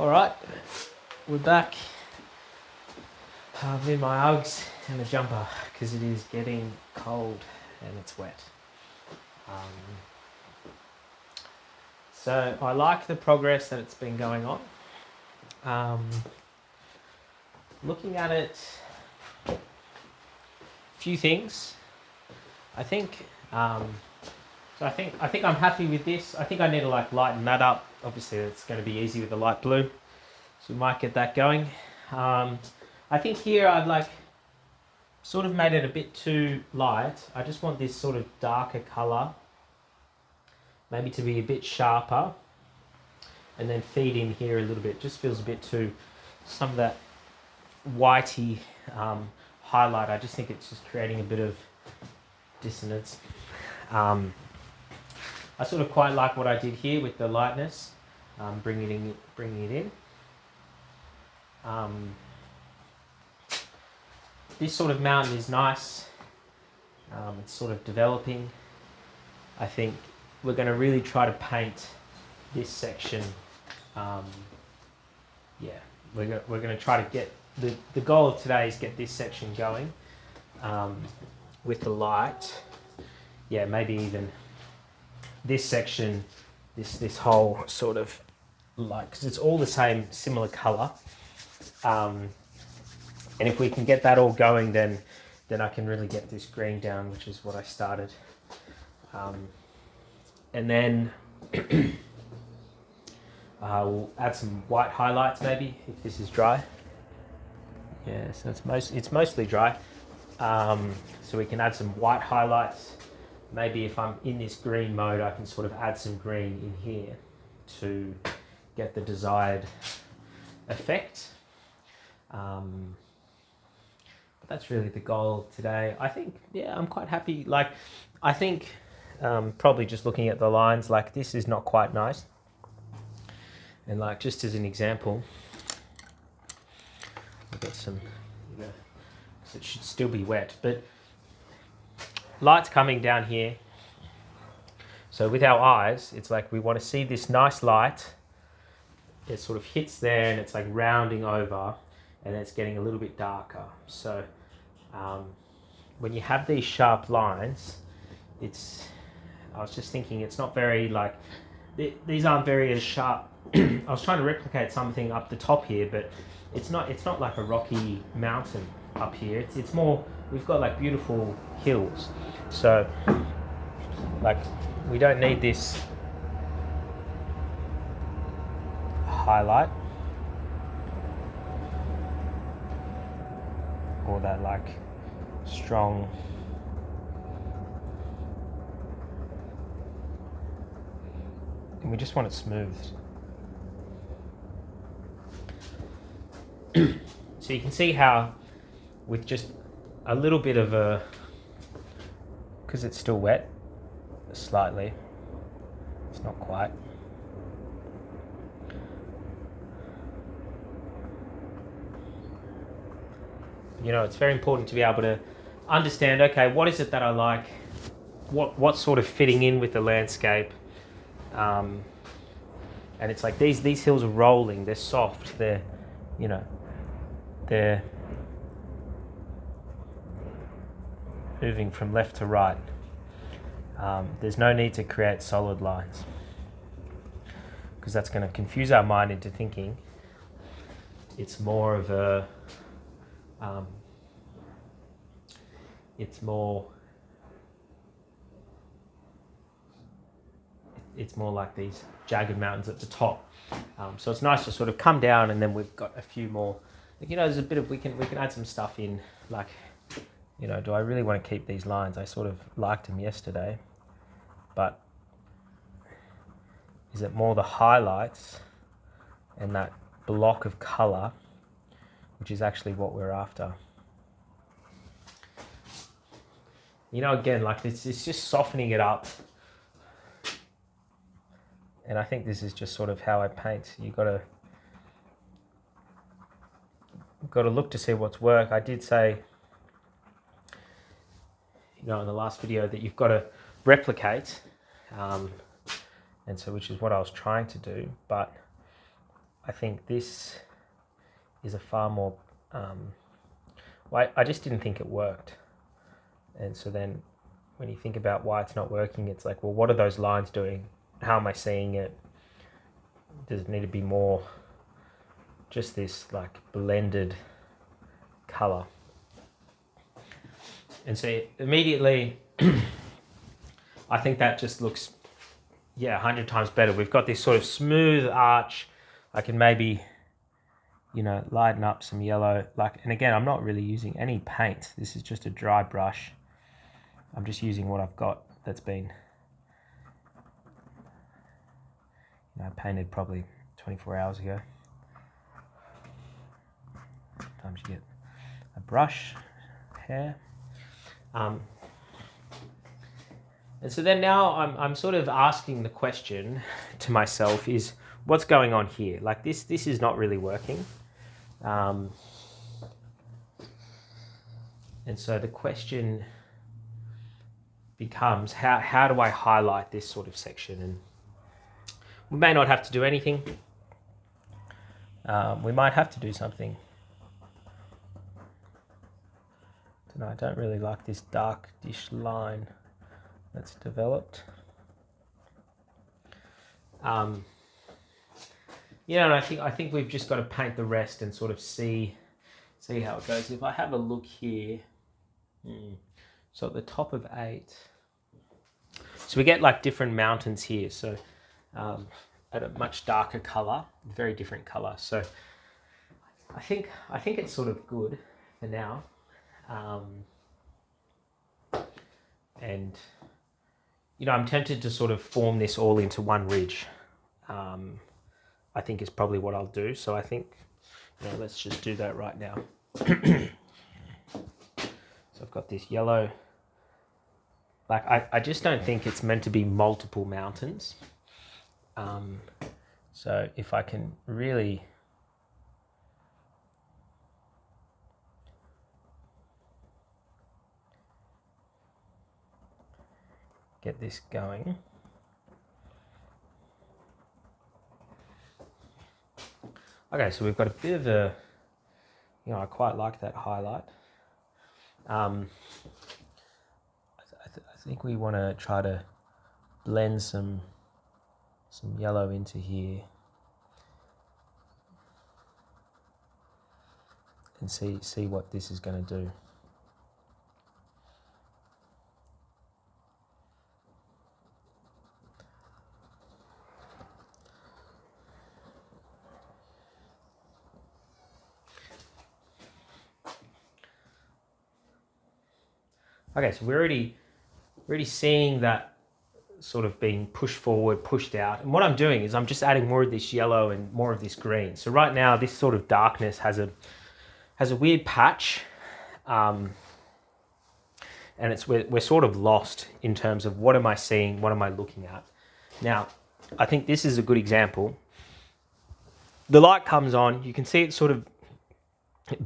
All right, we're back. I'm in my Uggs and a jumper because it is getting cold and it's wet. So I like the progress that it's been going on. Looking at it, a few things. I think. I think I'm happy with this. I think I need to lighten that up. Obviously, it's going to be easy with the light blue, so we might get that going. I think here I've sort of made it a bit too light. I just want this sort of darker colour, maybe to be a bit sharper, and then feed in here a little bit. Just feels a bit too, some of that whitey highlight. I just think it's just creating a bit of dissonance. I sort of quite like what I did here with the lightness, bringing it in. This sort of mountain is nice. It's sort of developing. I think we're going to really try to paint this section. We're going to try to get the goal of today is get this section going with the light. Yeah, maybe even this section, this whole sort of because it's all the same similar colour. And if we can get that all going, then I can really get this green down, which is what I started. And then we'll add some white highlights maybe if this is dry. Yeah, so it's mostly dry. So we can add some white highlights. Maybe if I'm in this green mode, I can sort of add some green in here to get the desired effect. But that's really the goal today. I think, I'm quite happy. I think probably just looking at the lines, this is not quite nice. And just as an example, I've got some, it should still be wet, but light's coming down here. So with our eyes, it's we want to see this nice light. It sort of hits there and it's rounding over and it's getting a little bit darker. So when you have these sharp lines, I was just thinking it's not very these aren't very as sharp. I was trying to replicate something up the top here, but it's not like a rocky mountain up here. It's more, we've got beautiful hills. So we don't need this highlight or that strong and we just want it smooth. So you can see how with just a little bit of because it's still wet slightly, it's not quite. It's very important to be able to understand, okay, what is it that I like? What's sort of fitting in with the landscape? And it's these hills are rolling, they're soft, they're moving from left to right. There's no need to create solid lines because that's going to confuse our mind into thinking it's more of a it's more like these jagged mountains at the top. So it's nice to sort of come down and then we've got a few more. There's a bit of we can add some stuff in. Do I really want to keep these lines? I sort of liked them yesterday, but is it more the highlights and that block of colour, which is actually what we're after? Again, it's just softening it up. And I think this is just sort of how I paint. You've got to look to see what's work. I did say, in the last video that you've got to replicate, and so which is what I was trying to do. But I think this is a far more, I just didn't think it worked. And so then when you think about why it's not working, it's like, well, what are those lines doing? How am I seeing it? Does it need to be more just this like blended color? And so immediately, I think that just looks, 100 times better. We've got this sort of smooth arch. I can maybe, lighten up some yellow. And again, I'm not really using any paint. This is just a dry brush. I'm just using what I've got that's been, painted probably 24 hours ago. Sometimes you get a brush, hair. And so then now I'm sort of asking the question to myself is, what's going on here? Like this is not really working. And so the question becomes, how do I highlight this sort of section? And we may not have to do anything. We might have to do something. I don't really like this dark-ish line that's developed. And I think we've just got to paint the rest and sort of see how it goes. If I have a look here, so at the top of 8, so we get like different mountains here. So at a much darker color, very different color. So I think it's sort of good for now. And I'm tempted to sort of form this all into one ridge. I think is probably what I'll do. So I think, let's just do that right now. So I've got this yellow. Like I just don't think it's meant to be multiple mountains. So if I can really get this going. Okay, so we've got a bit of a, I quite like that highlight. I think we want to try to blend some yellow into here and see what this is going to do. Okay, so we're already seeing that sort of being pushed forward, pushed out. And what I'm doing is I'm just adding more of this yellow and more of this green. So right now, this sort of darkness has a weird patch, and we're sort of lost in terms of what am I seeing, what am I looking at. Now, I think this is a good example. The light comes on, you can see it sort of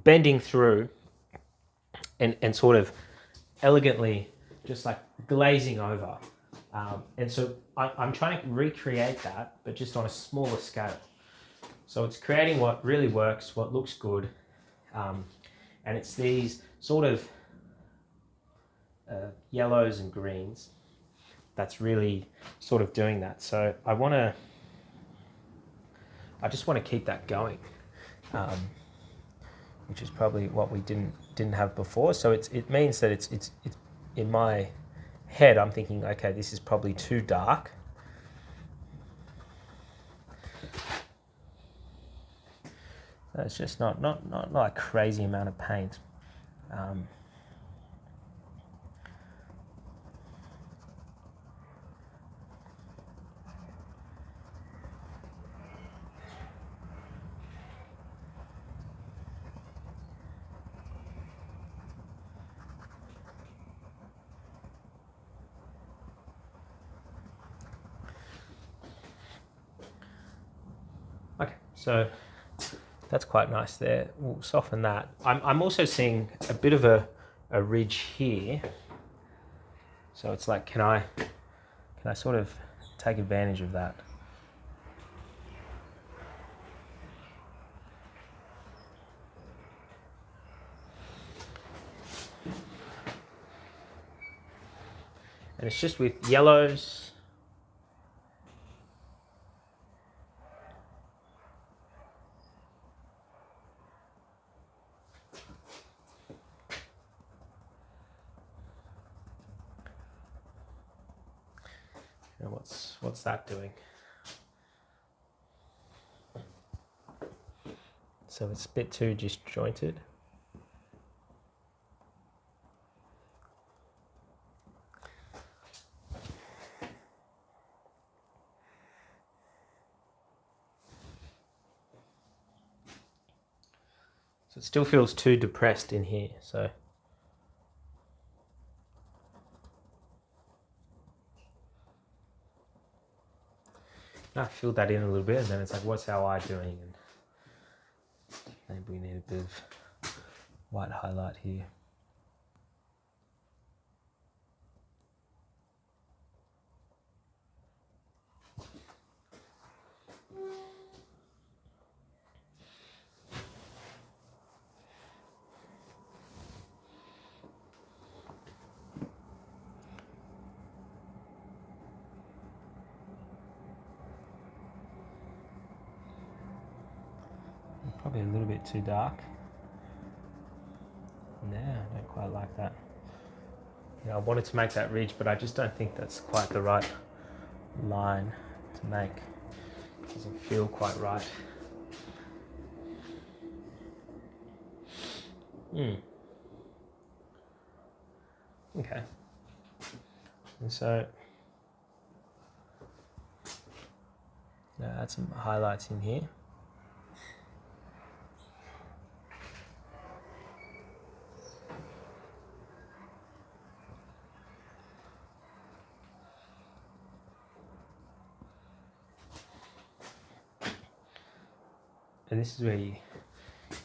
bending through and sort of elegantly just like glazing over. And so I'm trying to recreate that, but just on a smaller scale. So it's creating what really works, what looks good. And it's these sort of yellows and greens that's really sort of doing that. So I just want to keep that going, which is probably what we didn't have before. So it means that it's in my head, I'm thinking, okay, this is probably too dark. So it's just not a crazy amount of paint. Okay, so that's quite nice there. We'll soften that. I'm also seeing a bit of a ridge here. So it's like, can I sort of take advantage of that? And it's just with yellows. And what's that doing? So it's a bit too disjointed. So it still feels too depressed in here. So I fill that in a little bit, and then it's like, what's our eye doing? And maybe we need a bit of white highlight here. Probably a little bit too dark. No, I don't quite like that. You know, I wanted to make that ridge, but I just don't think that's quite the right line to make. It doesn't feel quite right. Okay. And so add some highlights in here. And this is where you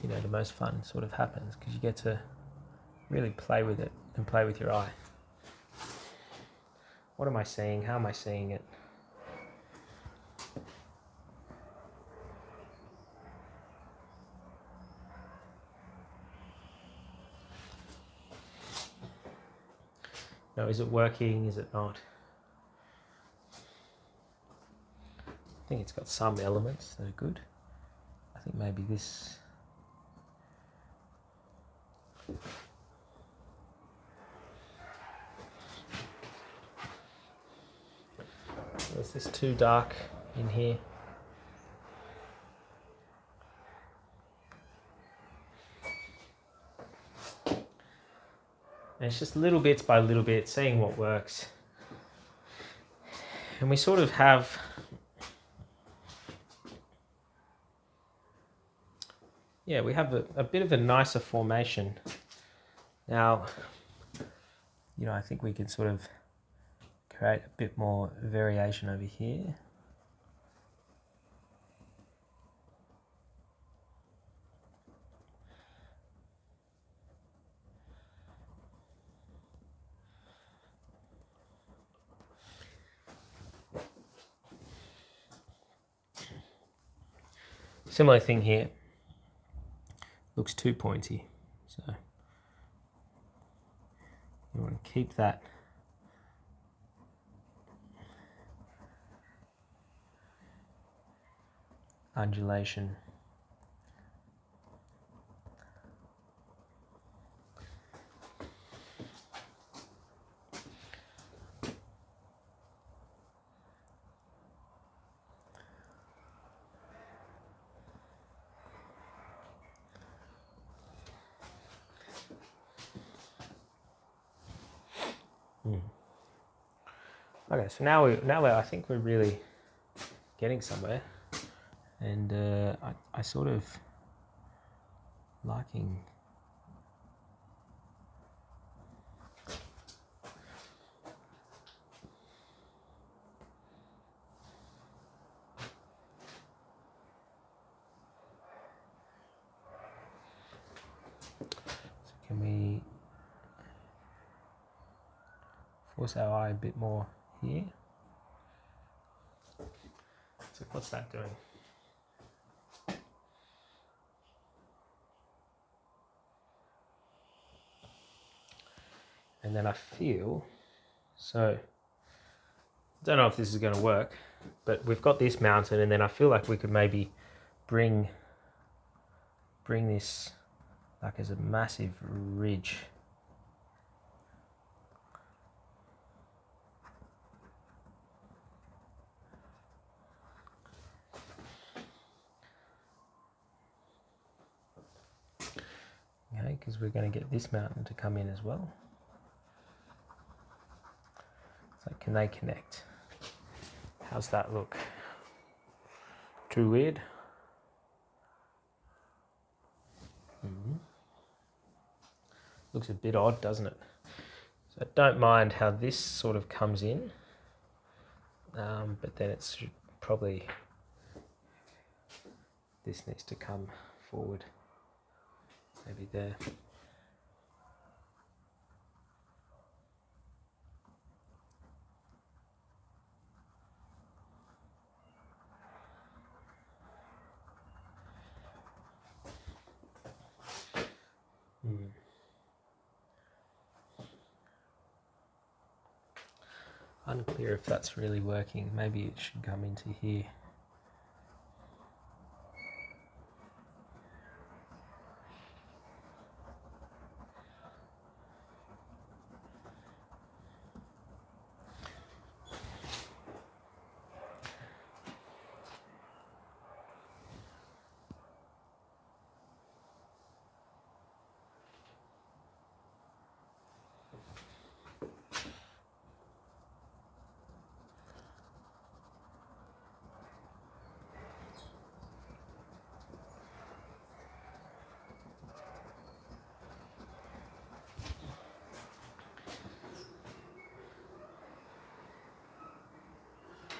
know, the most fun sort of happens, because you get to really play with it and play with your eye. What am I seeing? How am I seeing it? No, is it working? Is it not? I think it's got some elements that are good. I think maybe this. Is this too dark in here? And it's just little bits by little bit, seeing what works. And we sort of have we have a bit of a nicer formation. Now, you know, I think we can sort of create a bit more variation over here. Similar thing here. Looks too pointy, so you want to keep that undulation. Okay, so now I think we're really getting somewhere, and I sort of liking. So can we force our eye a bit more here? So what's that doing? And then I feel So I don't know if this is going to work, but we've got this mountain, and then I feel like we could maybe bring this like as a massive ridge. Okay, because we're going to get this mountain to come in as well. So can they connect? How's that look? Too weird? Looks a bit odd, doesn't it? So I don't mind how this sort of comes in, but then it's probably, this needs to come forward, maybe there. Unclear if that's really working. Maybe it should come into here.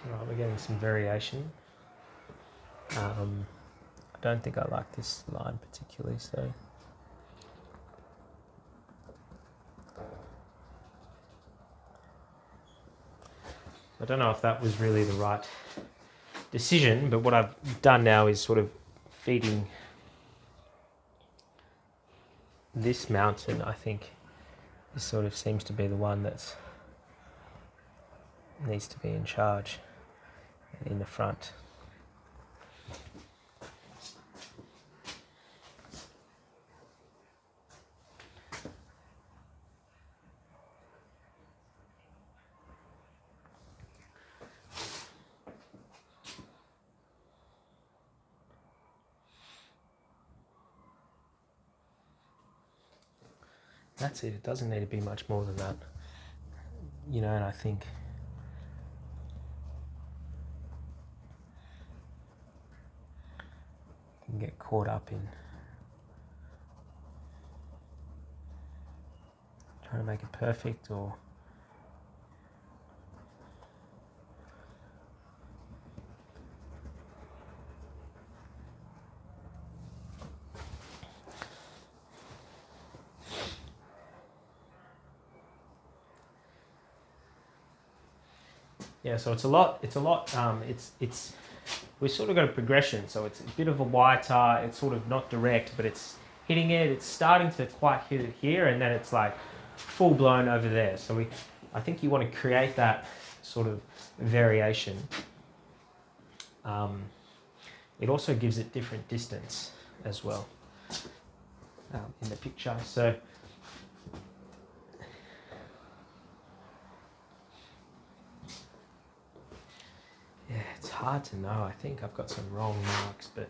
Right, we're getting some variation. I don't think I like this line particularly, so I don't know if that was really the right decision, but what I've done now is sort of feeding this mountain. I think this sort of seems to be the one that needs to be in charge in the front. That's it. It doesn't need to be much more than that, you know. And I think you can get caught up in trying to make it perfect, or yeah. So it's a lot. It's we've sort of got a progression. So it's a bit of a whiter. It's sort of not direct, but it's hitting it. It's starting to quite hit it here, and then it's like full blown over there. So I think you want to create that sort of variation. It also gives it different distance as well in the picture. So yeah, it's hard to know. I think I've got some wrong marks, but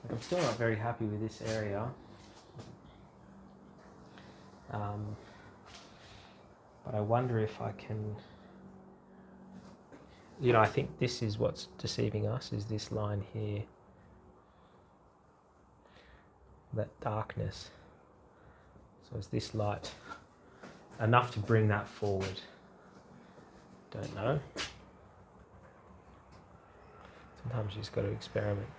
I'm still not very happy with this area. But I wonder if I can, you know, I think this is what's deceiving us, is this line here, that darkness. So is this light enough to bring that forward? Don't know. Sometimes you just got to experiment.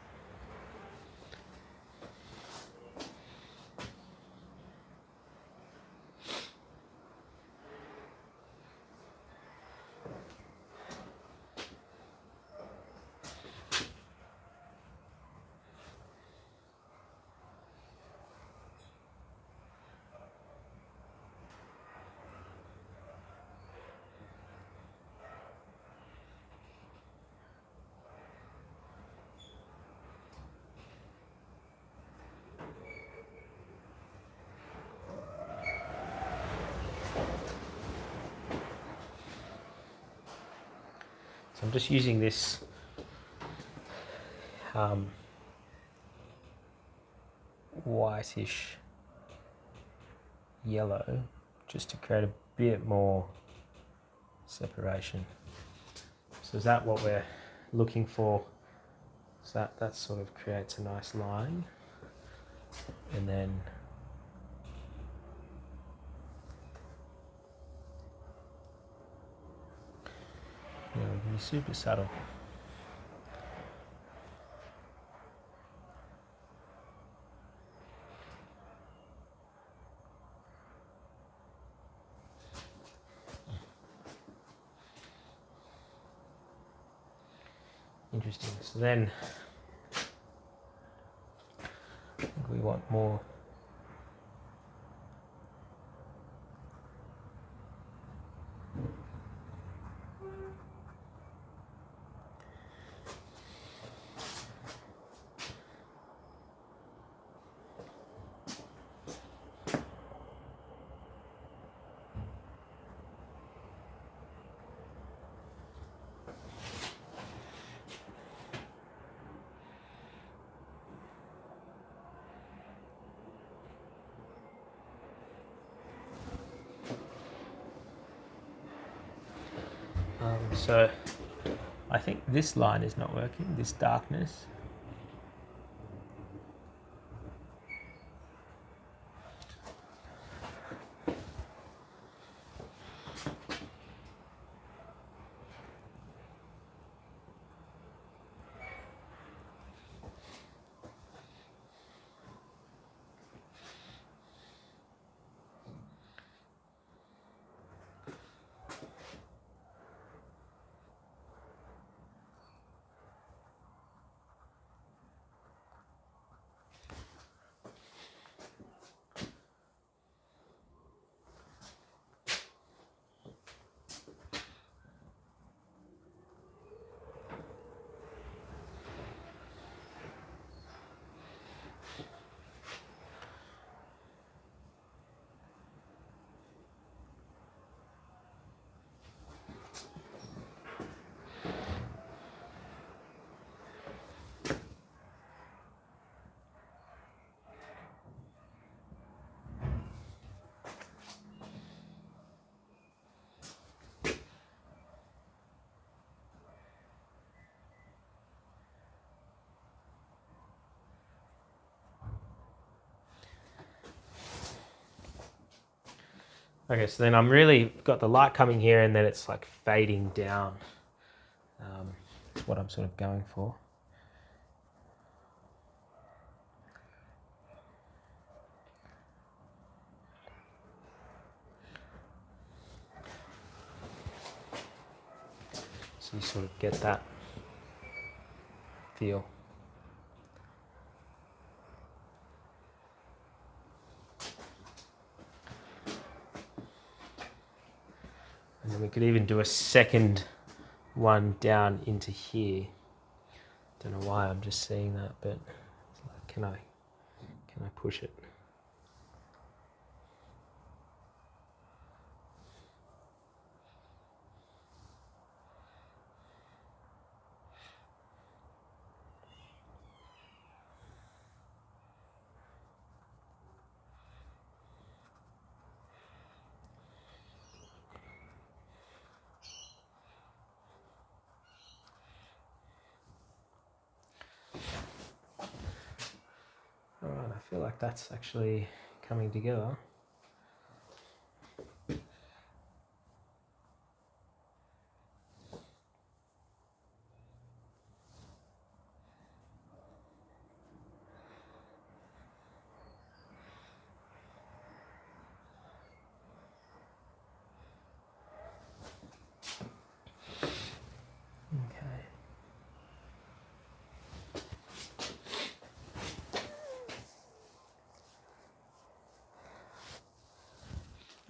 So I'm just using this whitish yellow just to create a bit more separation. So is that what we're looking for? So that sort of creates a nice line, and then we can be super subtle. Interesting. So then I think we want more. So I think this line is not working, this darkness. Okay, so then I'm really got the light coming here, and then it's like fading down. That's what I'm sort of going for. So you sort of get that feel. And then we could even do a second one down into here. Don't know why I'm just seeing that, but it's like, can I push it? All right, I feel like that's actually coming together. Okay.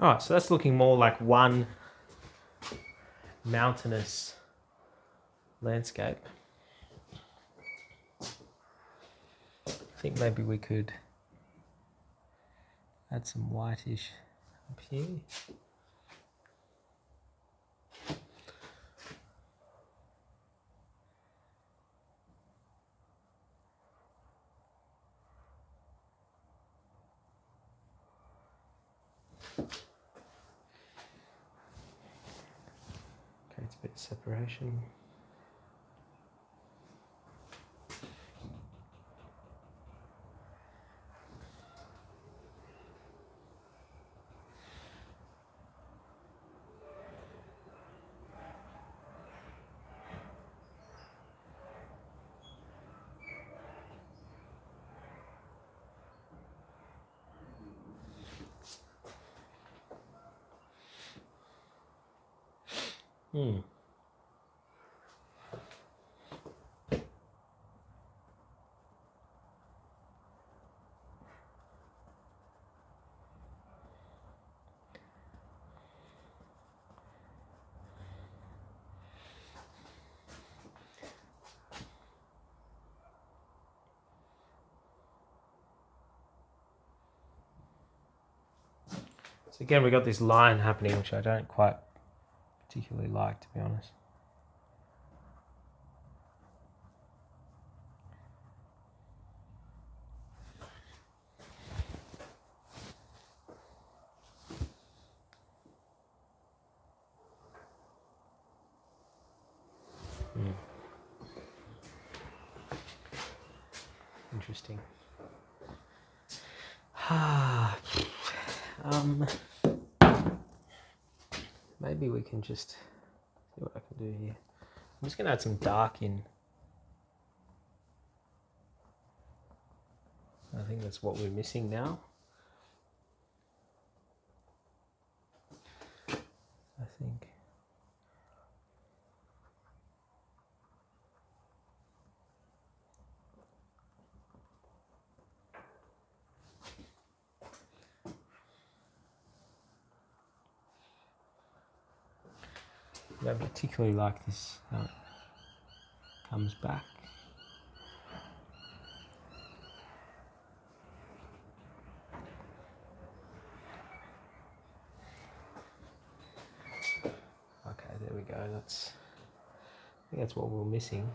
All right, so that's looking more like one mountainous landscape. I think maybe we could add some whitish up here. Creates a bit of separation. So again, we got this line happening, which I don't quite particularly like, to be honest. Interesting. Maybe we can just see what I can do here. I'm just going to add some dark in. I think that's what we're missing now. I think. I don't particularly like this, how it comes back. Okay, there we go. I think that's what we're missing.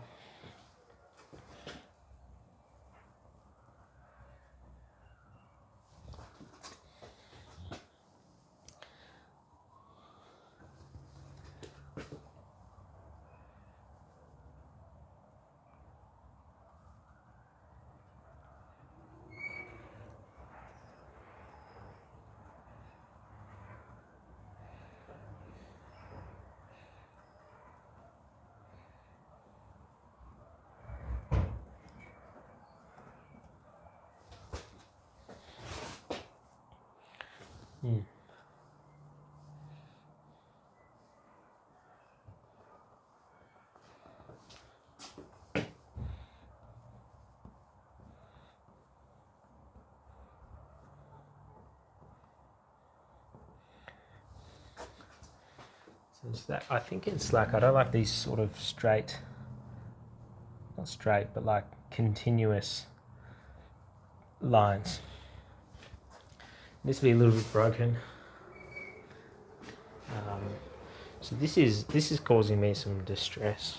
So it's that, I think it's like, I don't like these sort of straight, not straight, but like continuous lines. It needs to be a little bit broken. So this is causing me some distress.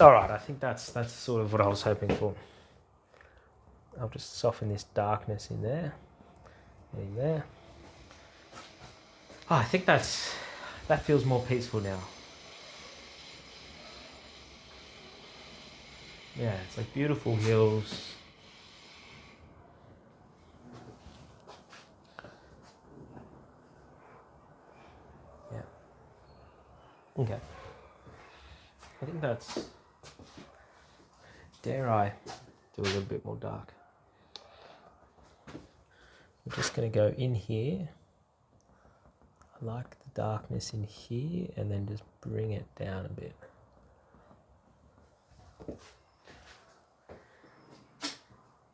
All right, I think that's sort of what I was hoping for. I'll just soften this darkness in there. There. Oh, I think that feels more peaceful now. Yeah, it's like beautiful hills. Yeah. Okay. I think that's... Dare I do a little bit more dark? I'm just going to go in here. I like the darkness in here, and then just bring it down a bit.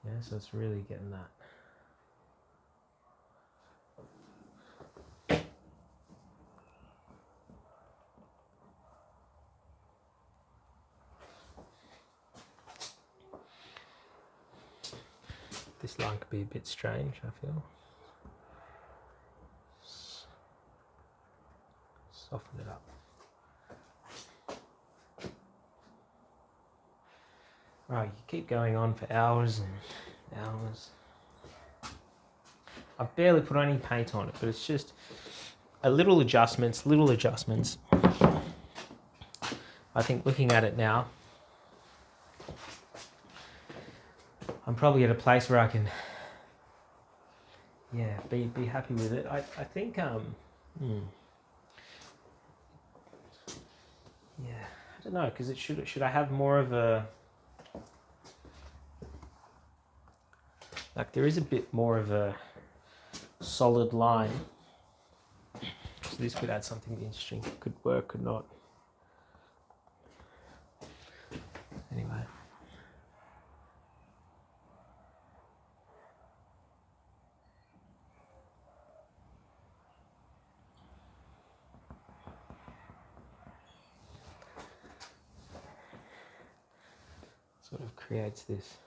Yeah, so it's really getting that. This line could be a bit strange, I feel. Soften it up. Right, you keep going on for hours and hours. I've barely put any paint on it, but it's just little adjustments. I think looking at it now, I'm probably at a place where I can, be happy with it. I think, I don't know, because it should I have more of a, like there is a bit more of a solid line. So this could add something interesting. Could work, could not. Anyway. Sort of creates this.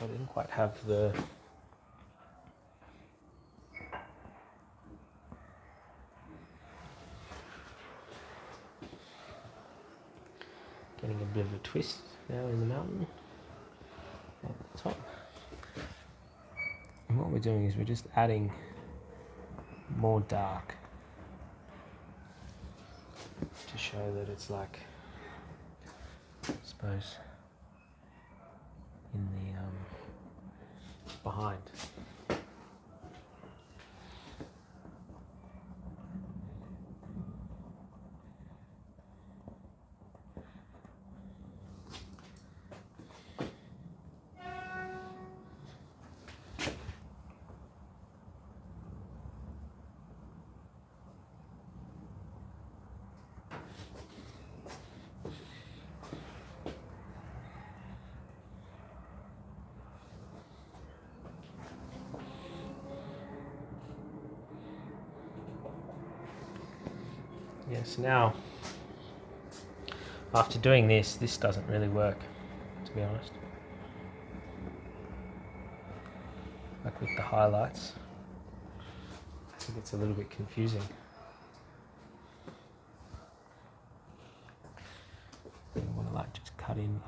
I didn't quite have the getting a bit of a twist now in the mountain at the top. And what we're doing is we're just adding more dark to show that it's like, I suppose, in the behind. Yes, now after doing this doesn't really work, to be honest. Like with the highlights, I think it's a little bit confusing. I want to like just cut in.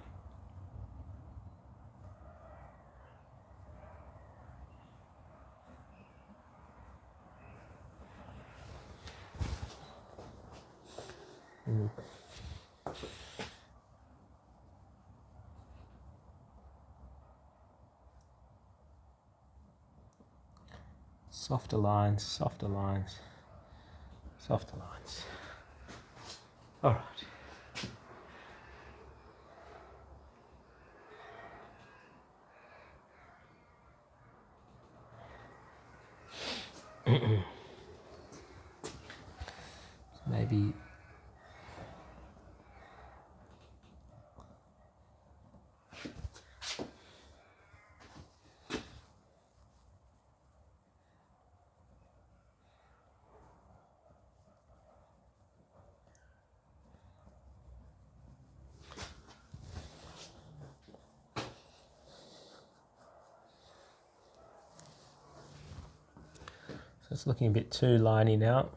Softer lines, softer lines, softer lines. All right. Maybe so it's looking a bit too liney now.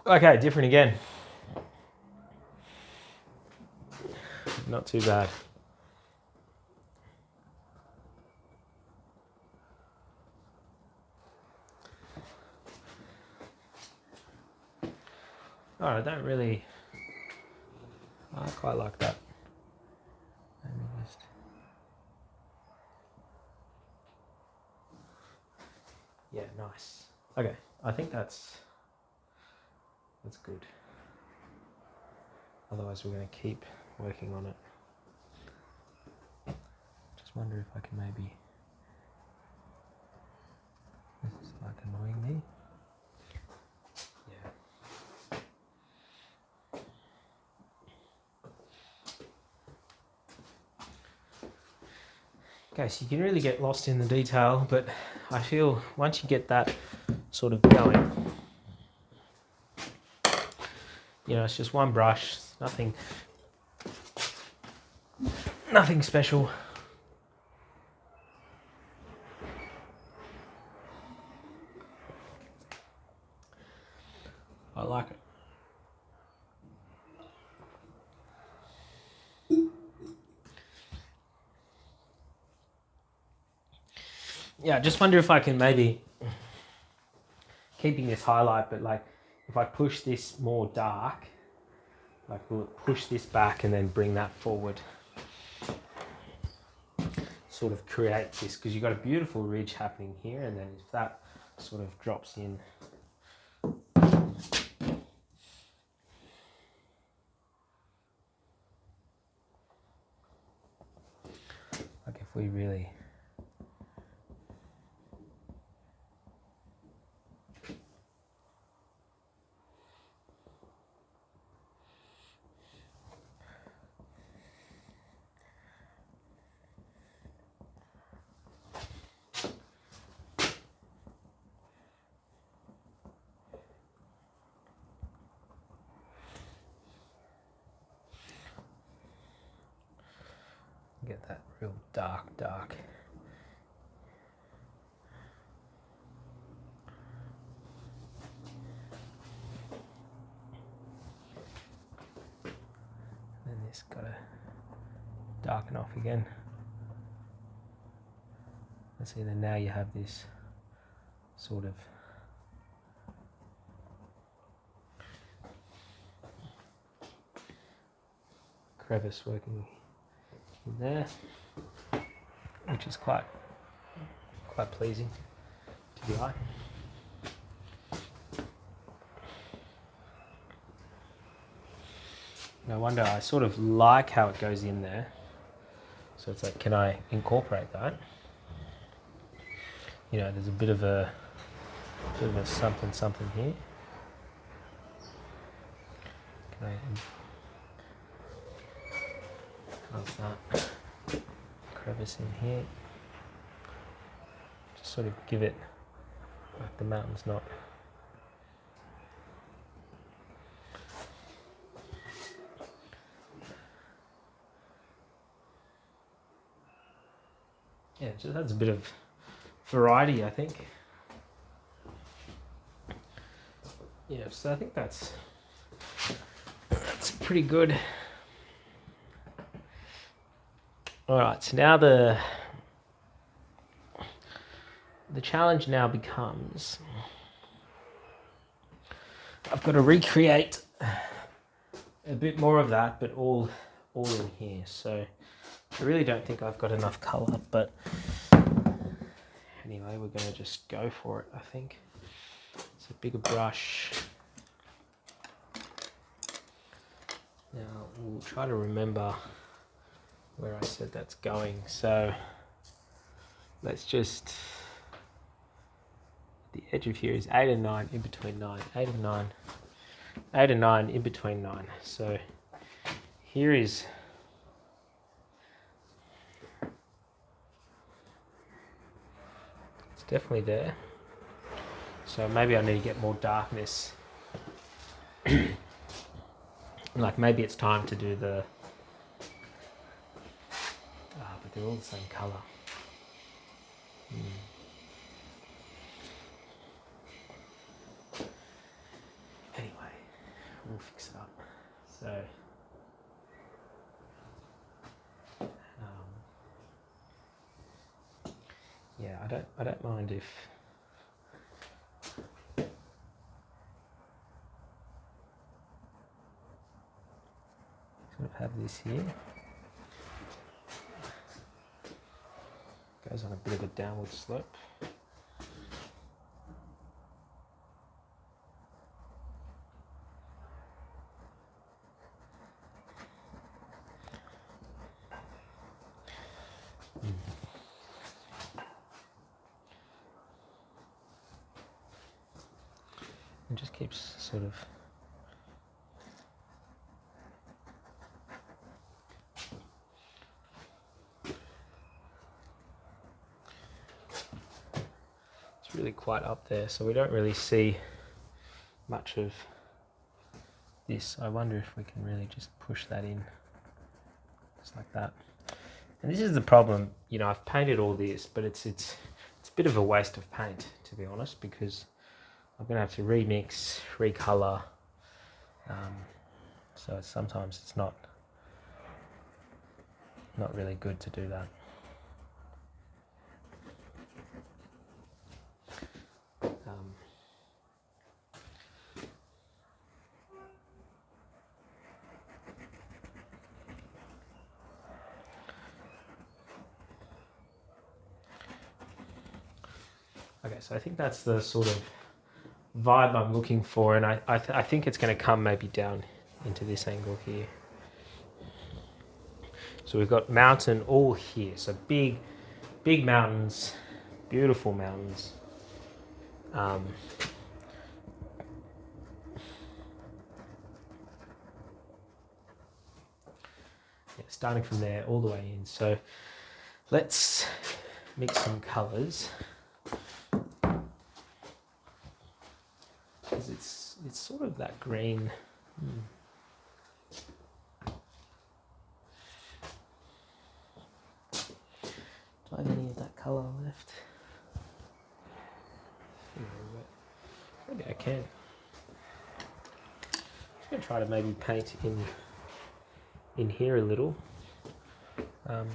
Okay, different again. Not too bad. Oh, I don't really. I quite like that. Let me just. Yeah, nice. Okay, I think that's good. Otherwise, we're going to keep working on it. Just wonder if I can maybe. This is like annoying me. Okay, so you can really get lost in the detail, but I feel once you get that sort of going, you know, it's just one brush, nothing special. I like it. Yeah, I just wonder if I can maybe, keeping this highlight, but like if I push this more dark, like we'll push this back and then bring that forward, sort of create this, because you've got a beautiful ridge happening here, and then if that sort of drops in, like if we really get that real dark. Then this gotta darken off again. And see, then now you have this sort of crevice working in there, which is quite pleasing to the eye. No wonder, I sort of like how it goes in there. So it's like, can I incorporate that? You know, there's a bit of a something here. Can I, how's that? Crevice in here. Just sort of give it, like the mountain's not. Yeah, it just adds a bit of variety, I think. Yeah, so I think that's pretty good. All right, so now the challenge now becomes, I've got to recreate a bit more of that, but all in here. So I really don't think I've got enough color, but anyway, we're going to just go for it, I think. It's a bigger brush. Now we'll try to remember where I said that's going. So let's just, the edge of here is 8 and 9, in between 9, 8 and 9, 8 and 9, in between 9. So here is, it's definitely there. So maybe I need to get more darkness. Like maybe it's time to do the, but they're all the same color. Anyway, we'll fix it up. So, yeah, I don't mind if sort of have this here. Goes on a bit of a downward slope. And just keeps sort of really quite up there, so we don't really see much of this. I wonder if we can really just push that in, just like that. And this is the problem, you know, I've painted all this, but it's a bit of a waste of paint, to be honest, because I'm going to have to remix, recolor, so sometimes it's not really good to do that. Okay, so I think that's the sort of vibe I'm looking for, and I think it's going to come maybe down into this angle here. So we've got mountain all here, so big mountains, beautiful mountains. Yeah, starting from there all the way in. So let's mix some colours, because it's sort of that green. Do I have any of that colour left? Maybe I can. I'm going to try to maybe paint in here a little. Got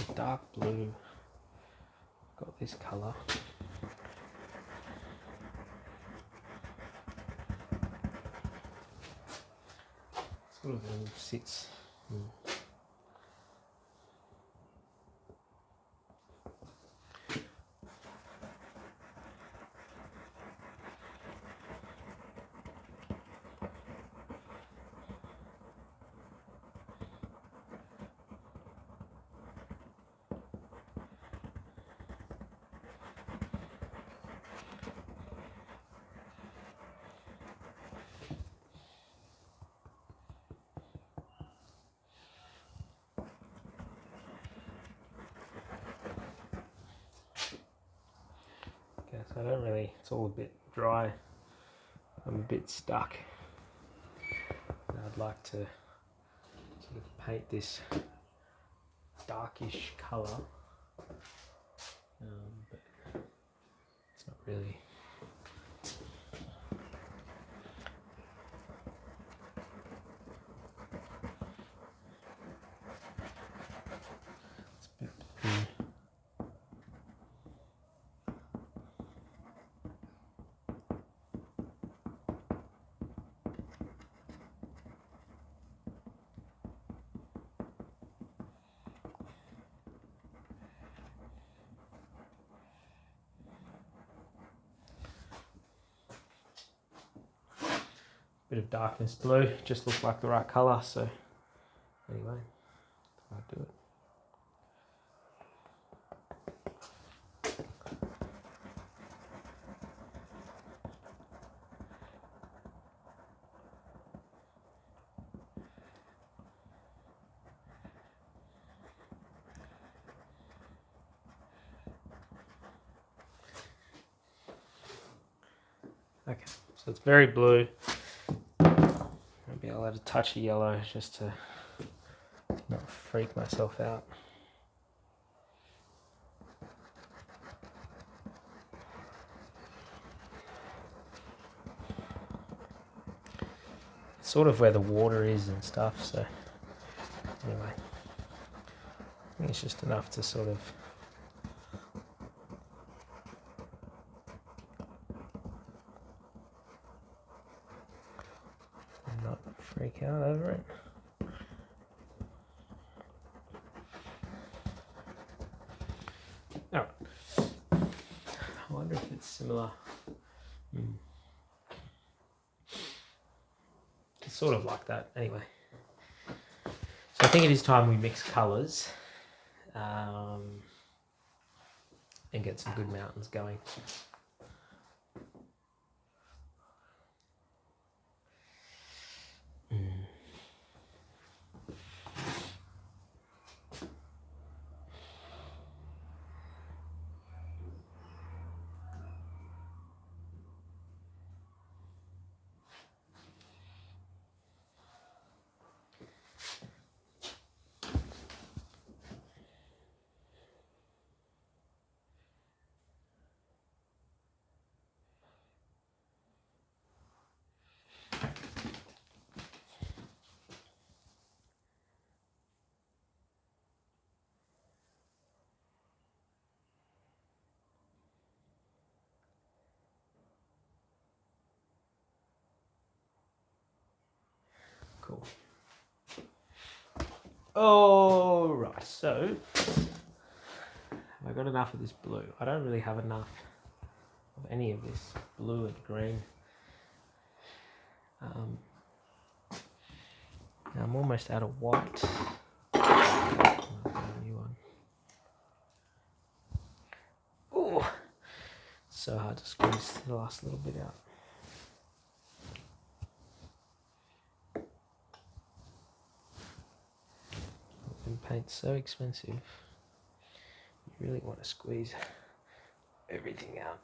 the dark blue. Got this colour. Sort of all sits. Okay, so I don't really, it's all a bit dry. I'm a bit stuck. And I'd like to sort of paint this darkish colour, but it's not really. It's a bit thin. Bit of darkness blue, just looks like the right colour, so anyway, I'll do it. Okay, so it's very blue. Maybe I'll add a touch of yellow just to not freak myself out. It's sort of where the water is and stuff, so anyway, I think it's just enough to sort of not freak out over it. Alright, I wonder if it's similar. It's sort of like that anyway. So I think it is time we mix colours and get some good mountains going. Cool. All right, so have I got enough of this blue? I don't really have enough of any of this blue and green. Now I'm almost out of white. I'll get a new one. Oh, so hard to squeeze the last little bit out. And paint's so expensive. You really want to squeeze everything out.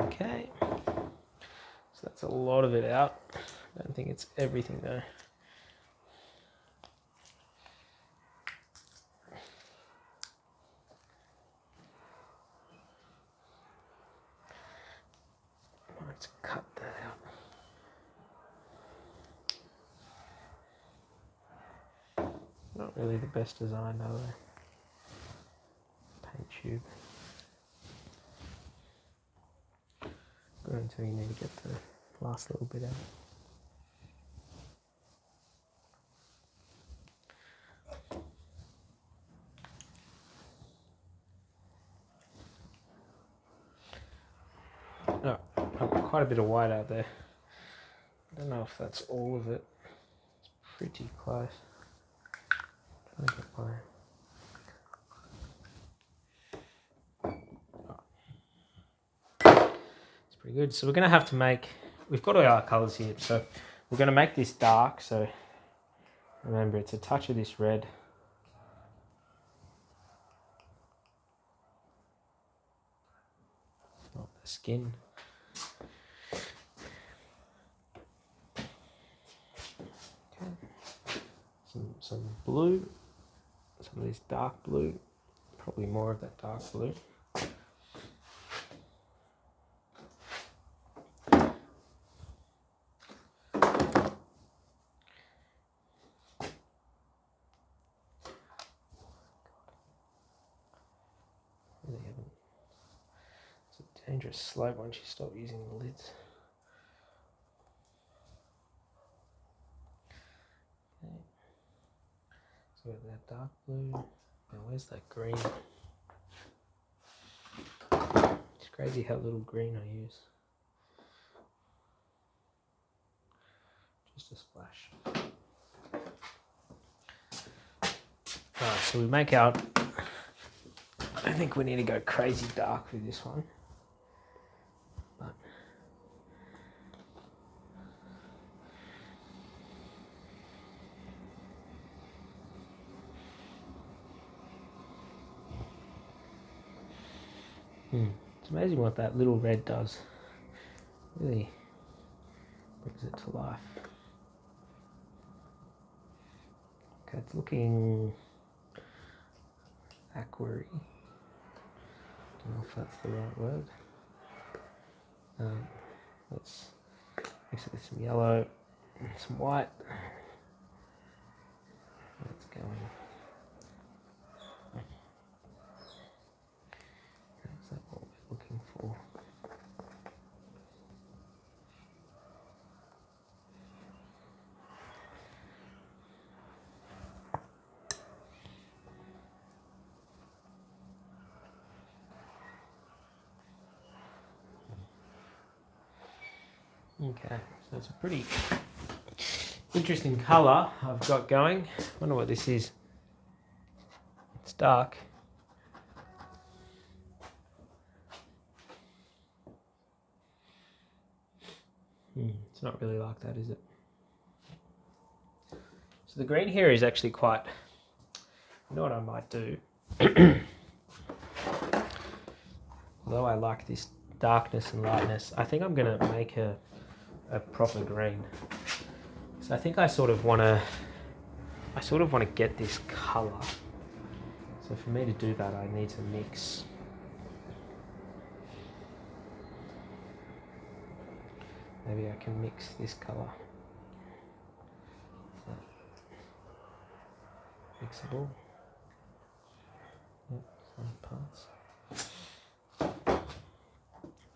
Okay, so that's a lot of it out. I don't think it's everything though. Let's cut that out. Not really the best design though. Paint tube. Go until you need to get the last little bit out. Oh, I've got quite a bit of white out there. I don't know if that's all of it. It's pretty close. I'm trying to get my... It's pretty good. So we're going to have to make... We've got all our colours here. So we're going to make this dark. So remember, it's a touch of this red. Not the skin. Some blue, some of this dark blue, probably more of that dark blue. It's a dangerous slope once you stop using the lids. Okay. So we've got that dark blue. Now where's that green? It's crazy how little green I use. Just a splash. Alright, so we make out... I don't think we need to go crazy dark with this one. But it's amazing what that little red does. Really brings it to life. Okay, it's looking aquary. Don't know if that's the right word. Let's mix it with some yellow and some white. That's going. Is that what we're looking for? Okay, so it's a pretty interesting colour I've got going. I wonder what this is. It's dark. It's not really like that, is it? So the green here is actually quite... You know what I might do? Although I like this darkness and lightness, I think I'm going to make a proper green. So I think I sort of want to get this colour. So for me to do that, I need to mix. Maybe I can mix this colour. Mixable. Yep, some parts.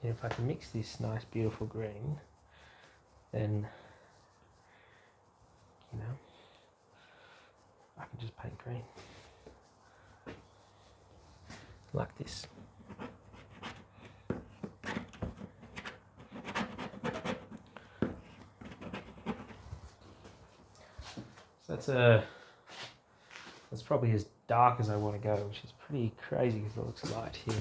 And if I can mix this nice, beautiful green, then, you know, I can just paint green. Like this. So that's probably as dark as I want to go, which is pretty crazy because it looks light here.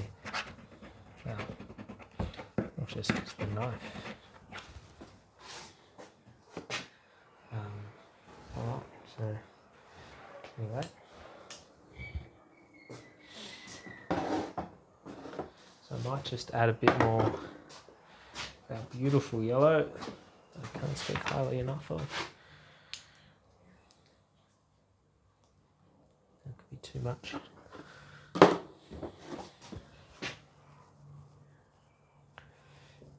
I'll just use the knife. Alright, so anyway. So I might just add a bit more of our beautiful yellow that I can't speak highly enough of. That could be too much.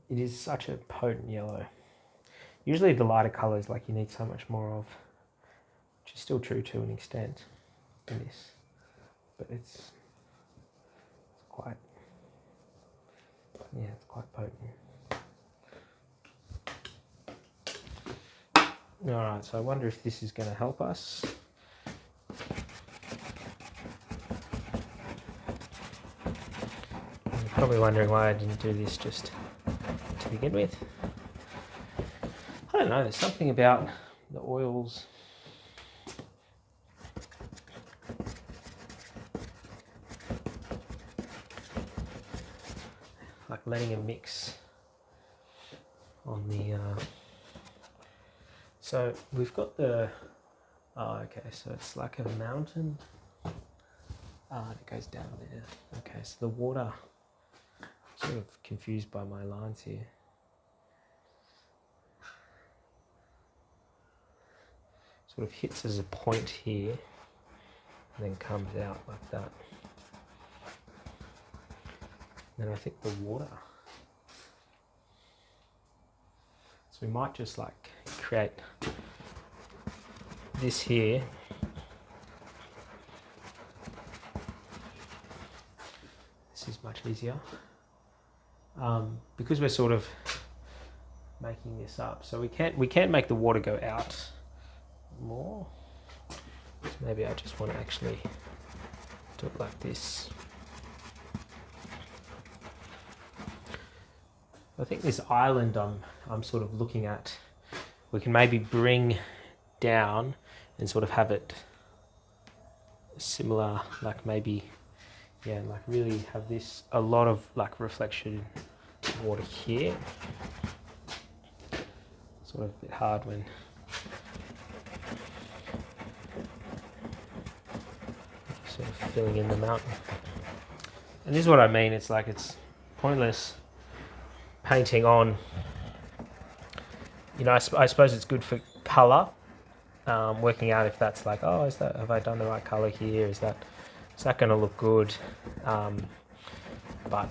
It is such a potent yellow. Usually the lighter colours, like, you need so much more of, which is still true to an extent in this, but it's quite, yeah, it's quite potent. Alright, so I wonder if this is going to help us. You're probably wondering why I didn't do this just to begin with. I don't know, there's something about the oils. Like letting it mix on the... So we've got the... Oh, okay, so it's like a mountain. It goes down there. Okay, so the water... I'm sort of confused by my lines here. Sort of hits as a point here and then comes out like that. And then I think the water. So we might just like create this here. This is much easier. Because we're sort of making this up. So we can't make the water go out more. So maybe I just want to actually do it like this. I think this island I'm sort of looking at, we can maybe bring down and sort of have it similar, like maybe, yeah, like really have this, a lot of like reflection water here. Sort of a bit hard when sort of filling in the mountain. And this is what I mean, it's like it's pointless painting on, you know, I suppose it's good for colour, working out if that's like, oh, have I done the right colour here, is that going to look good, but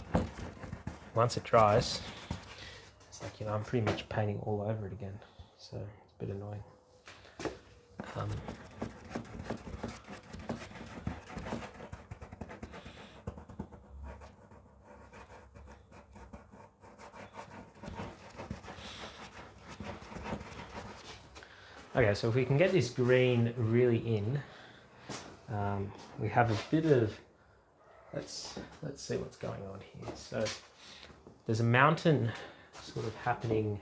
once it dries, it's like, you know, I'm pretty much painting all over it again, so it's a bit annoying. Okay, so if we can get this green really in, we have a bit of, let's see what's going on here. So there's a mountain sort of happening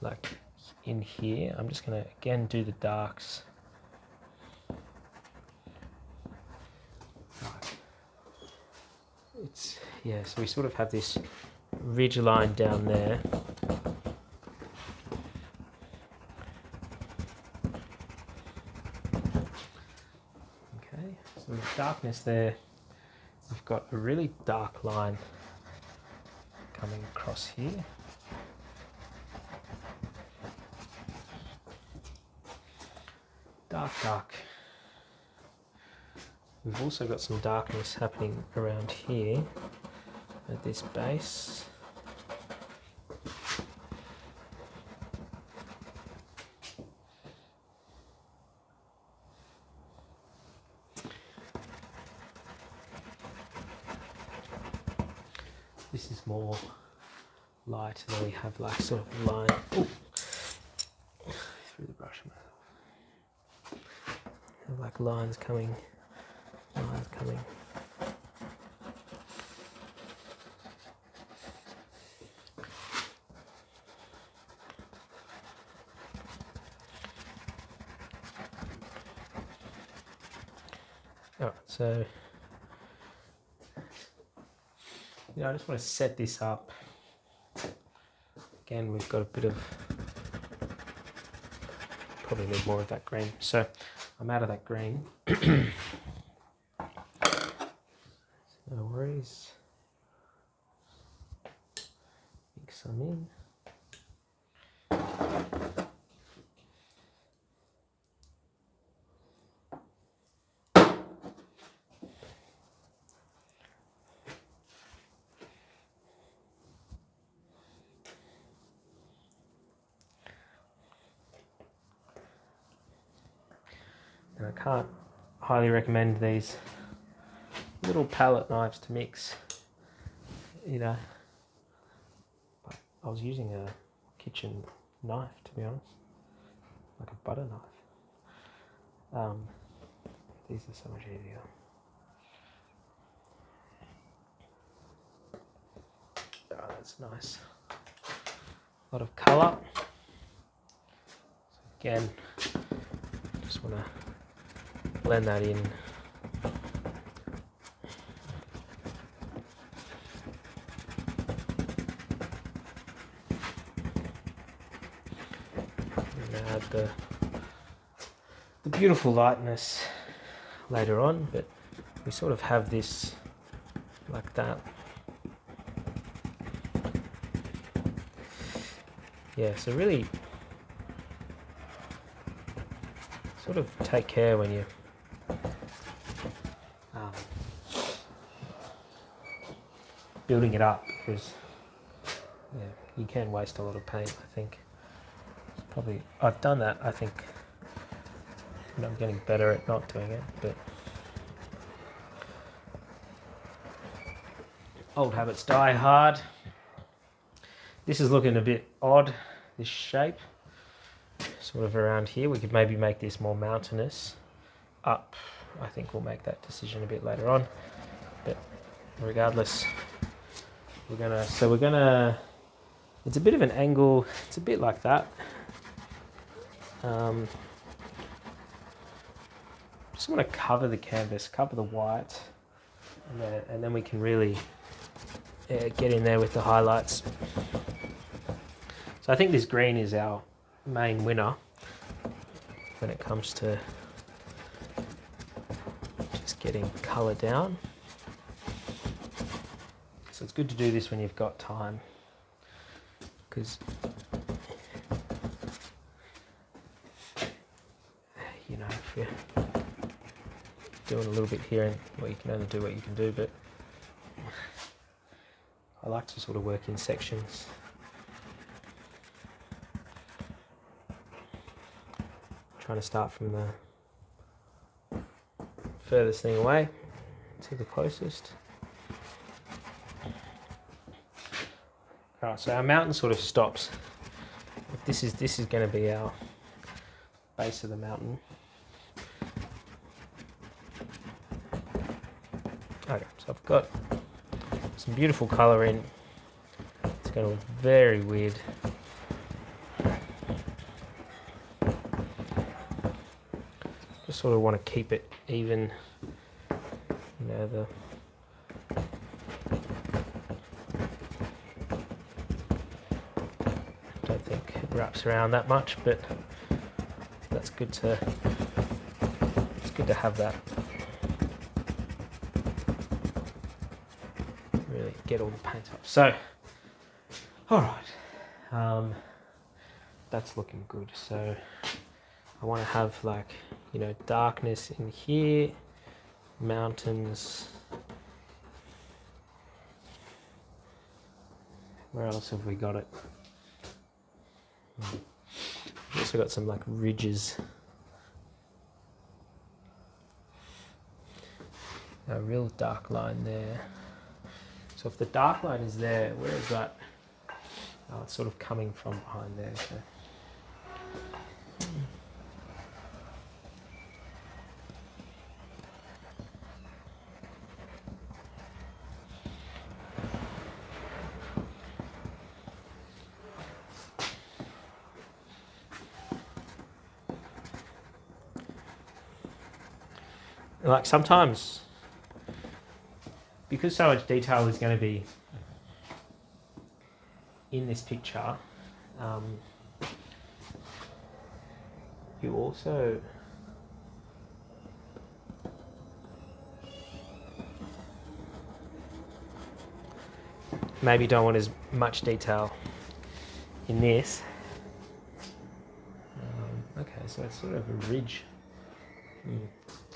like in here. I'm just going to again do the darks. It's, yeah, so we sort of have this ridge line down there. So with darkness there, we've got a really dark line coming across here. dark, dark. We've also got some darkness happening around here at this base. This is more light, and then we have like sort of line through the brush. Have like lines coming. Alright, so I just want to set this up. Again, we've got a bit of, probably need more of that green. So I'm out of that green. No worries. Mix some in. And I can't highly recommend these little palette knives to mix, but I was using a kitchen knife, to be honest, like a butter knife. These are so much easier. Oh, that's nice. A lot of colour. So again, just want to blend that in. And add the beautiful lightness later on, but we sort of have this like that. Yeah, so really sort of take care when you building it up, because you can waste a lot of paint, I think. Probably, I've done that, I think, and I'm getting better at not doing it, but old habits die hard. This is looking a bit odd, this shape, sort of around here. We could maybe make this more mountainous up. I think we'll make that decision a bit later on, but regardless, we're gonna, it's a bit of an angle, it's a bit like that. Just want to cover the canvas, cover the white, and then we can really get in there with the highlights. So I think this green is our main winner when it comes to just getting colour down. So it's good to do this when you've got time, because if you're doing a little bit here, and well, you can only do what you can do, but I like to sort of work in sections. Trying to start from the furthest thing away to the closest. Alright, so our mountain sort of stops. This is going to be our base of the mountain. Okay, so I've got some beautiful colour in. It's going to look very weird. Just sort of want to keep it even. Don't think it wraps around that much, but that's good to. It's good to have that. Really get all the paint up. So, all right, that's looking good. So I want to have like, you know, darkness in here, mountains. Where else have we got it? We've also got some like ridges. A real dark line there. So if the dark line is there, where is that? Oh, it's sort of coming from behind there. So. Like sometimes, because so much detail is going to be in this picture, you also maybe don't want as much detail in this. Okay, so it's sort of a ridge.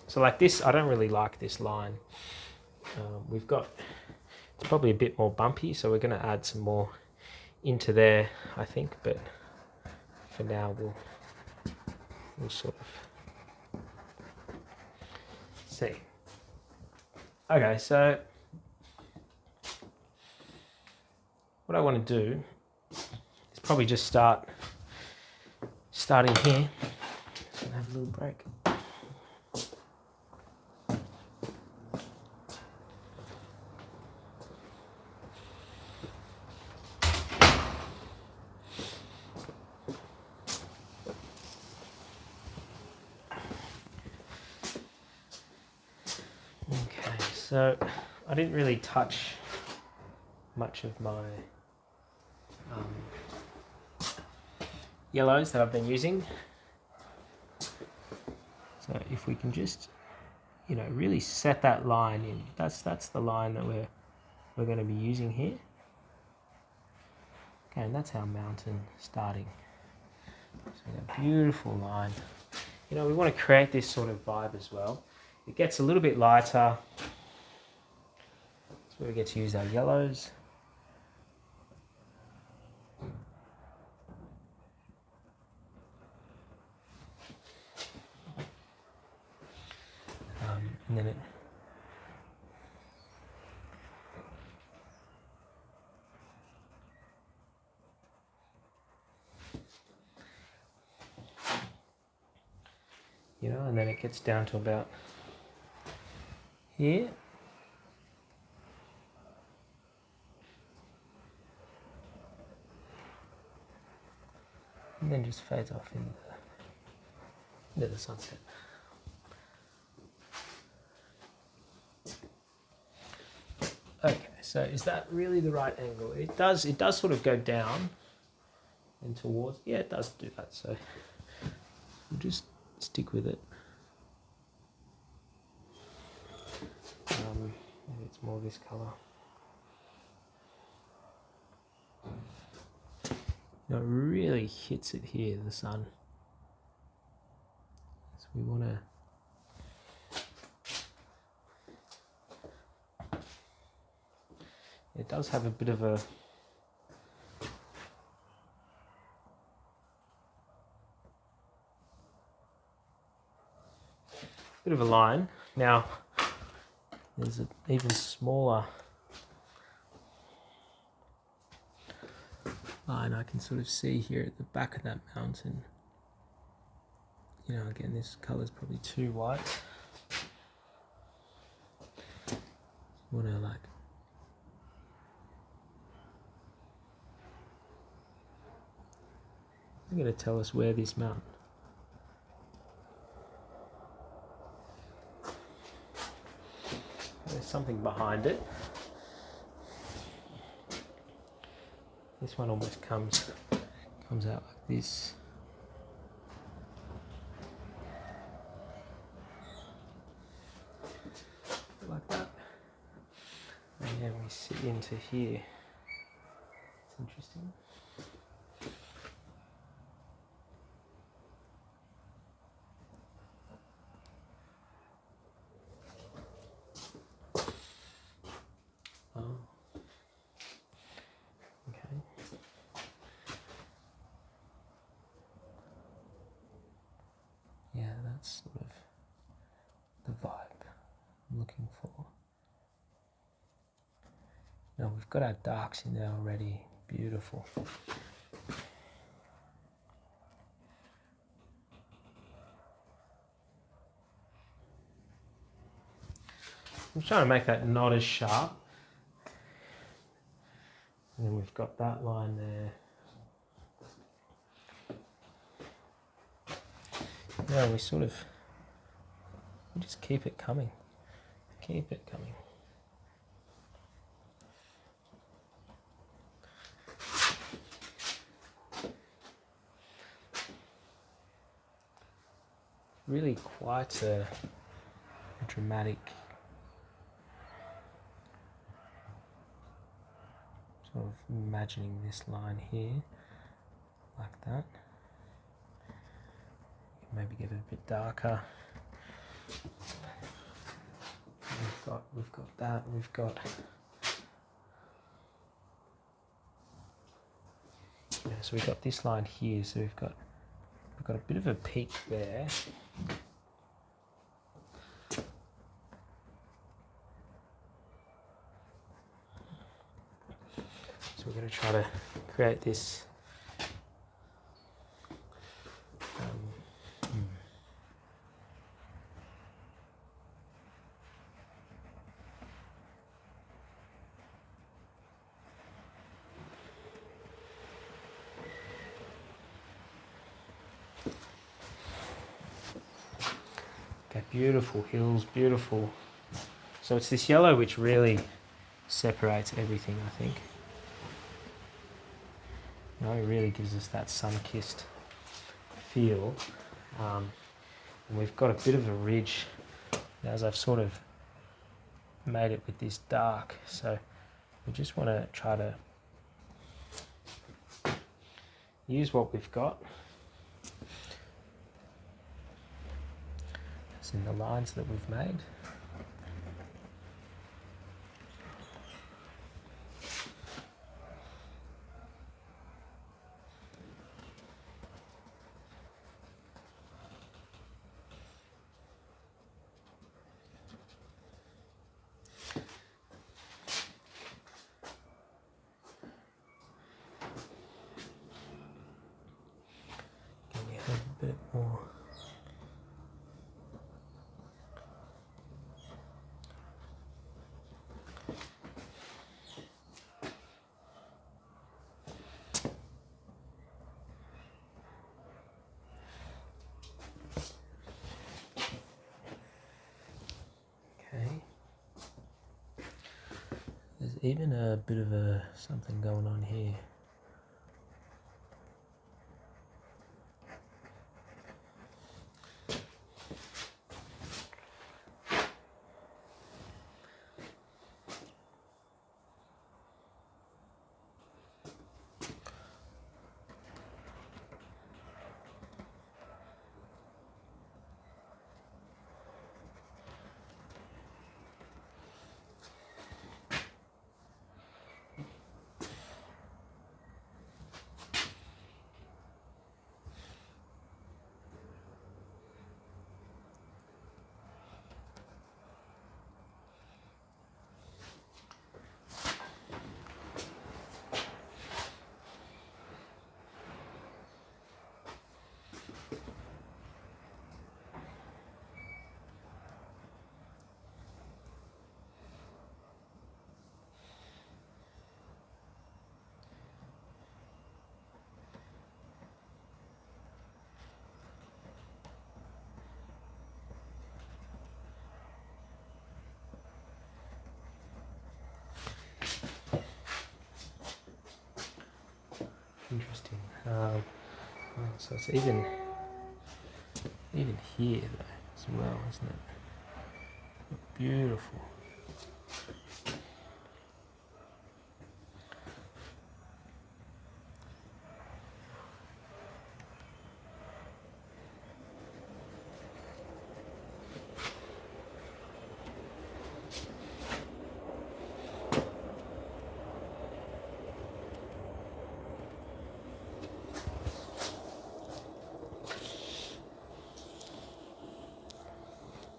So like this, I don't really like this line. We've got, it's probably a bit more bumpy, so we're going to add some more into there, I think, but for now we'll sort of see. Okay, so what I want to do is probably just starting here. So have a little break. Okay, so I didn't really touch much of my yellows that I've been using. So if we can just, you know, really set that line in. That's the line that we're going to be using here. Okay, and that's our mountain starting. So a beautiful line. You know, we want to create this sort of vibe as well. It gets a little bit lighter. That's where we get to use our yellows. And then you know, and then it gets down to about here. And then just fades off into the sunset. Okay, so is that really the right angle? It does sort of go down and towards, yeah, it does do that, so we'll just stick with it. Maybe it's more this colour. You know, it really hits it here, the sun. So we want to it does have a bit of a line. Now there's an even smaller line I can sort of see here at the back of that mountain. You know, again, this colour is probably too white. You want to like I'm going to tell us where this mountain. There's something behind it. This one almost comes out like this. Like that. And then we sit into here. It's interesting. That's sort of the vibe I'm looking for. Now we've got our darks in there already. Beautiful. I'm trying to make that not as sharp. And then we've got that line there. Yeah, we just keep it coming. Keep it coming. Really quite a dramatic sort of imagining this line here like that. Maybe get it a bit darker. We've got that. We've got so we've got this line here. So we've got a bit of a peak there. So we're going to try to create this okay, beautiful hills, beautiful. So it's this yellow which really separates everything, I think. You know, it really gives us that sun-kissed feel. And we've got a bit of a ridge as I've sort of made it with this dark. So we just want to try to use what we've got. It's in the lines that we've made. A bit more. Okay. There's even a bit of something going on here. Interesting. So it's even here though as well, isn't it? Beautiful.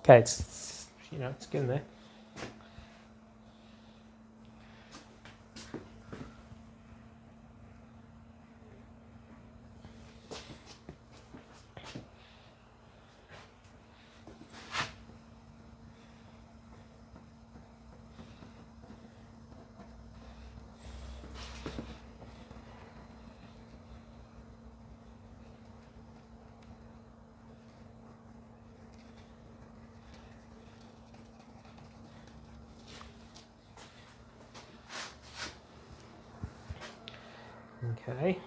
Okay, it's you know, it's getting there. Okay.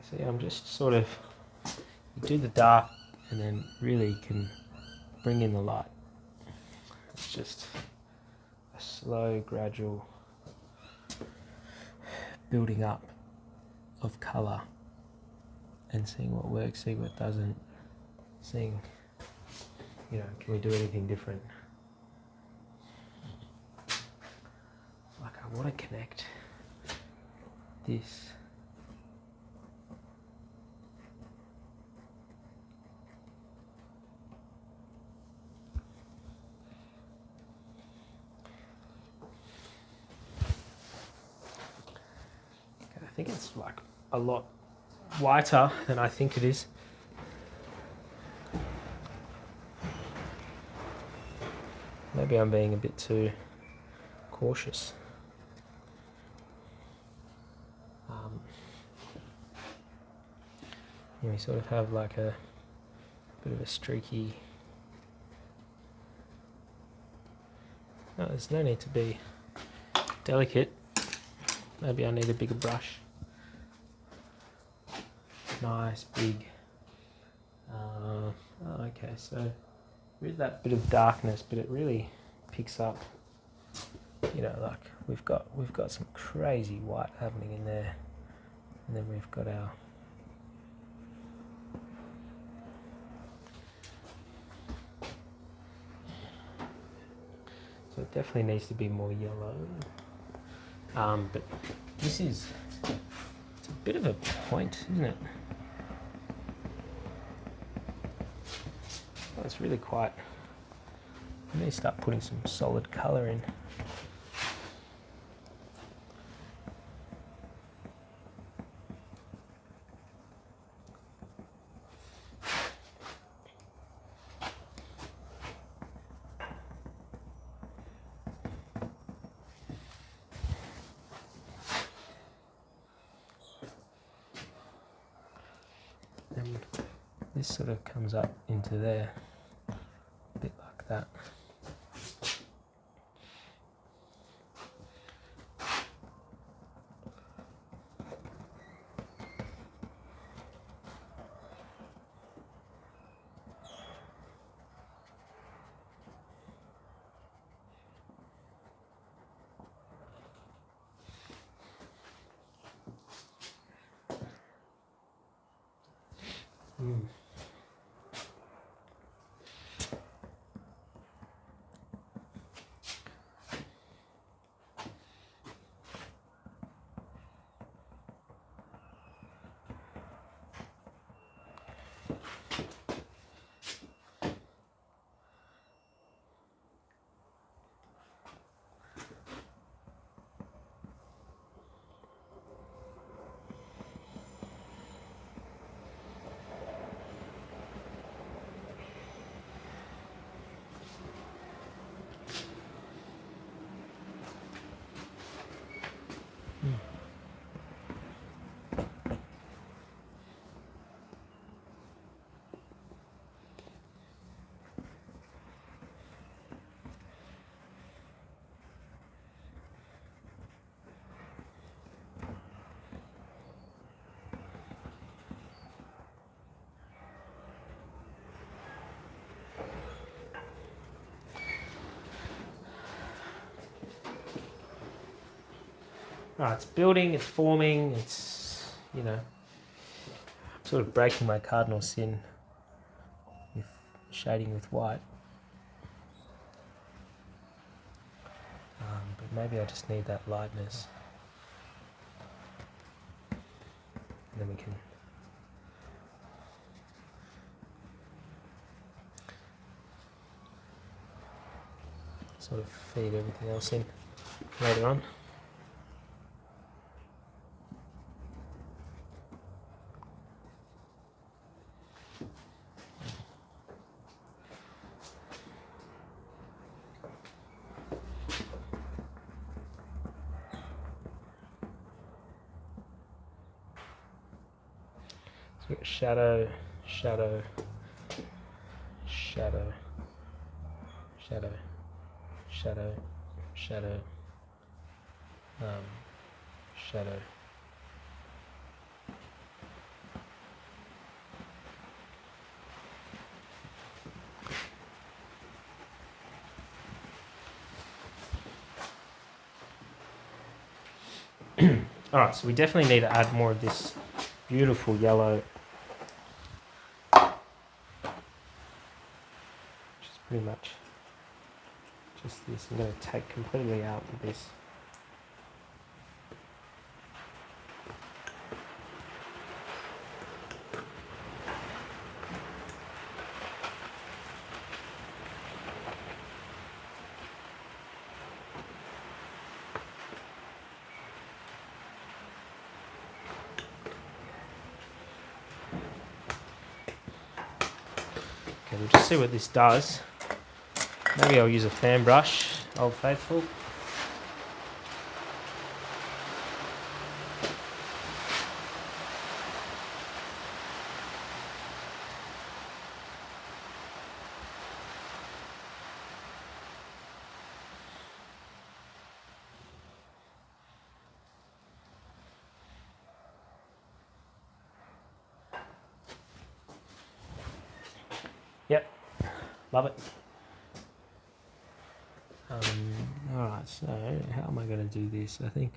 See, I'm just sort of, you do the dark and then really can bring in the light. It's just a slow, gradual building up of colour and seeing what works, seeing what doesn't, seeing, you know, can we do anything different? Like, I want to connect this. I think it's like a lot whiter than I think it is. Maybe I'm being a bit too cautious. Yeah, we sort of have like a bit of a streaky. No, there's no need to be delicate. Maybe I need a bigger brush. Nice, big. Okay, so there is that bit of darkness, but it really picks up. You know, like we've got some crazy white happening in there, and then we've got our. So it definitely needs to be more yellow. But this is, it's a bit of a point, isn't it? Oh, it's really quite, I need to start putting some solid colour in. And this sort of comes up into there, a bit like that. Alright, it's building, it's forming, it's, you know, I'm sort of breaking my cardinal sin with shading with white. But maybe I just need that lightness. And then we can sort of feed everything else in later on. So we've got shadow, shadow, shadow, shadow, shadow, shadow, shadow. All right, so we definitely need to add more of this beautiful yellow, which is pretty much just this. I'm going to take completely out of this. Okay, we'll just see what this does. Maybe I'll use a fan brush, Old Faithful. Yep, love it. Alright, so how am I going to do this? I think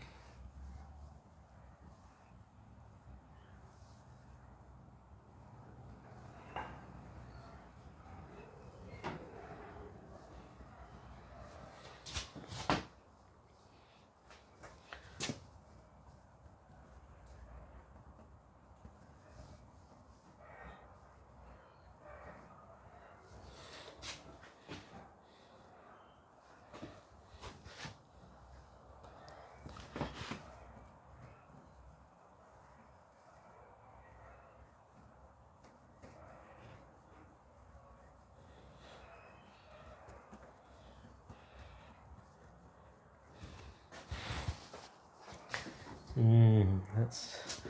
that's,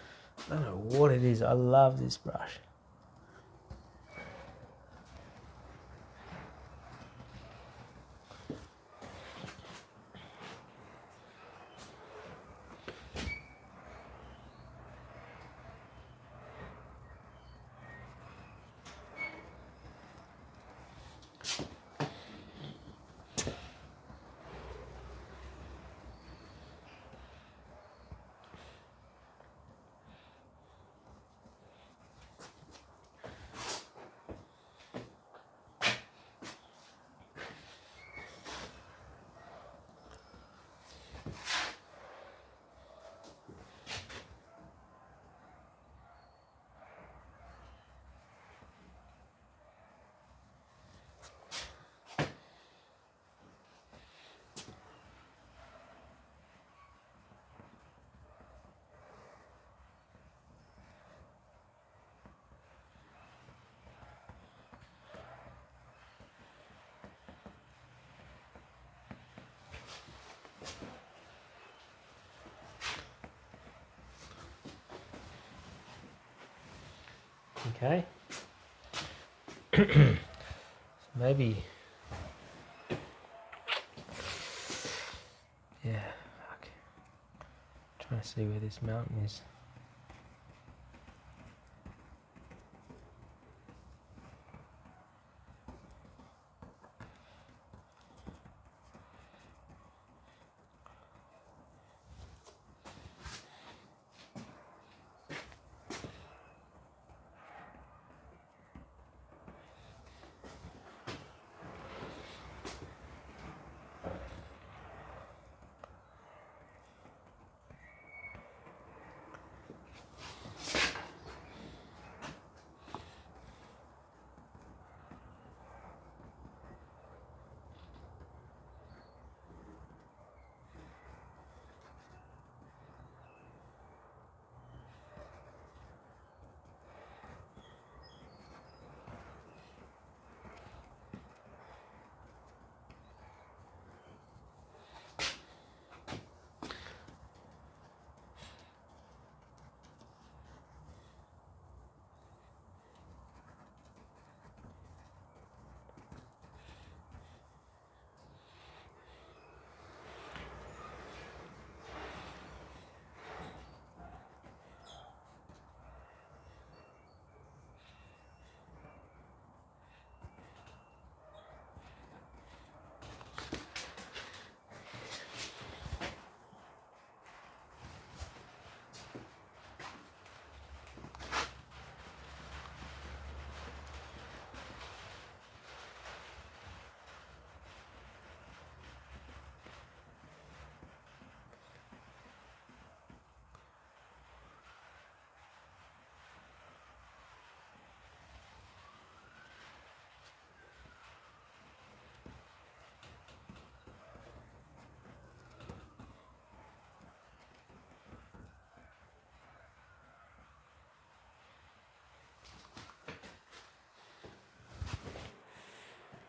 I don't know what it is. I love this brush. Okay. Maybe, yeah, okay. Trying to see where this mountain is.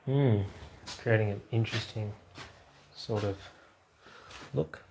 Creating an interesting sort of look.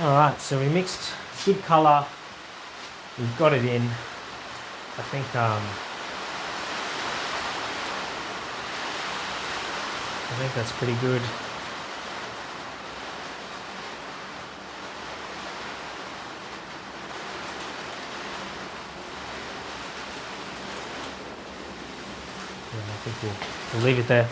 All right, so we mixed good colour. We've got it in. I think that's pretty good. Yeah, I think we'll leave it there.